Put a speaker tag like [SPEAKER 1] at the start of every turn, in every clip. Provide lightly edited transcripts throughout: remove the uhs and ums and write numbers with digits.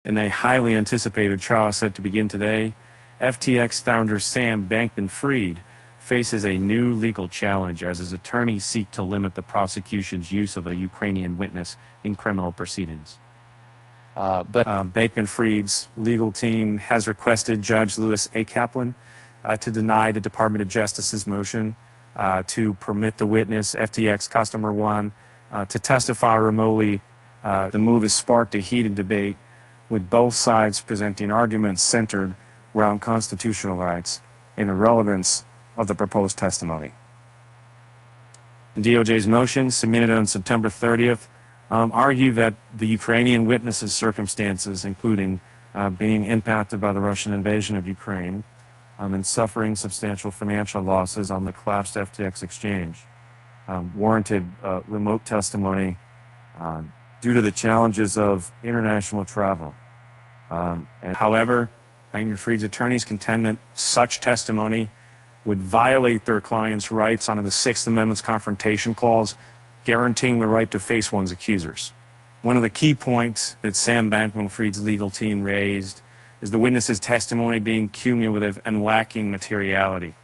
[SPEAKER 1] In a highly anticipated trial set to begin today, FTX founder Sam Bankman-Fried faces a new legal challenge as his attorneys seek to limit the prosecution's use of a Ukrainian witness in criminal proceedings. Bankman-Fried's legal team has requested Judge Louis A. Kaplan to deny the Department of Justice's motion to permit the witness, FTX Customer One, to testify remotely. The move has sparked a heated debate, with both sides presenting arguments centered around constitutional rights and the relevance of the proposed testimony. DOJ's motion, submitted on September 30th, argue that the Ukrainian witness's circumstances, including being impacted by the Russian invasion of Ukraine and suffering substantial financial losses on the collapsed FTX exchange, warranted remote testimony due to the challenges of international travel. However, Bankman-Fried's attorneys contend that such testimony would violate their clients' rights under the Sixth Amendment's Confrontation Clause, guaranteeing the right to face one's accusers. One of the key points that Sam Bankman-Fried's legal team raised is the witness's testimony being cumulative and lacking materiality.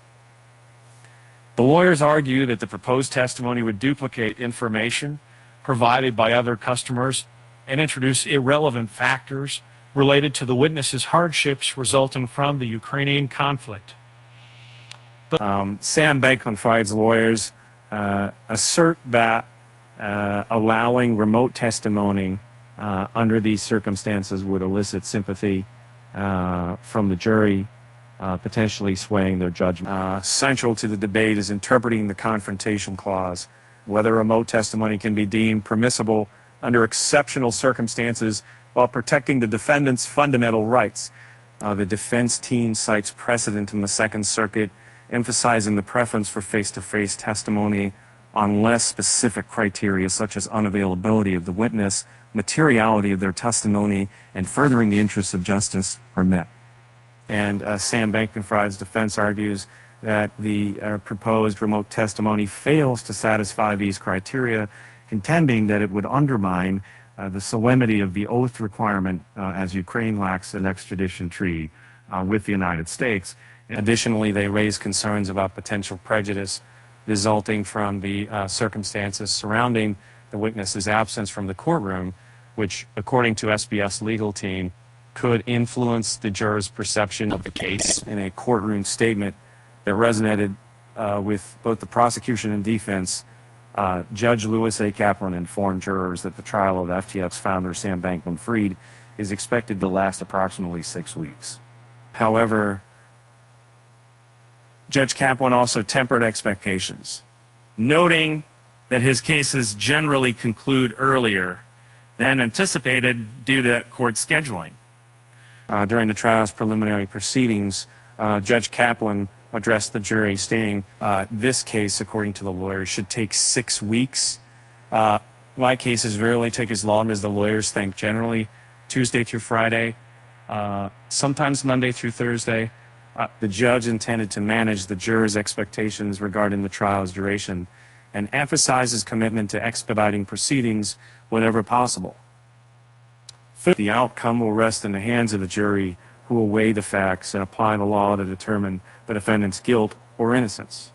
[SPEAKER 1] The lawyers argue that the proposed testimony would duplicate information provided by other customers and introduce irrelevant factors related to the witness's hardships resulting from the Ukrainian conflict. Sam Bankman-Fried's lawyers assert that allowing remote testimony under these circumstances would elicit sympathy from the jury, potentially swaying their judgment. Central to the debate is interpreting the Confrontation Clause, whether remote testimony can be deemed permissible under exceptional circumstances while protecting the defendant's fundamental rights. The defense team cites precedent in the Second Circuit emphasizing the preference for face-to-face testimony on less specific criteria such as unavailability of the witness, materiality of their testimony, and furthering the interests of justice are met. And Sam Bankman-Fried's defense argues that the proposed remote testimony fails to satisfy these criteria, contending that it would undermine the solemnity of the oath requirement as Ukraine lacks an extradition treaty with the United States. Additionally, they raise concerns about potential prejudice resulting from the circumstances surrounding the witness's absence from the courtroom, which, according to SBS legal team, could influence the jurors' perception of the case. In a courtroom statement that resonated with both the prosecution and defense, Judge Louis A. Kaplan informed jurors that the trial of FTX founder Sam Bankman-Fried is expected to last approximately 6 weeks. However, Judge Kaplan also tempered expectations, noting that his cases generally conclude earlier than anticipated due to court scheduling. During the trial's preliminary proceedings, Judge Kaplan addressed the jury, stating, this case, according to the lawyers, should take 6 weeks. My cases rarely take as long as the lawyers think, generally Tuesday through Friday, sometimes Monday through Thursday. The judge intended to manage the jurors' expectations regarding the trial's duration and emphasizes commitment to expediting proceedings whenever possible. The outcome will rest in the hands of the jury, who will weigh the facts and apply the law to determine the defendant's guilt or innocence.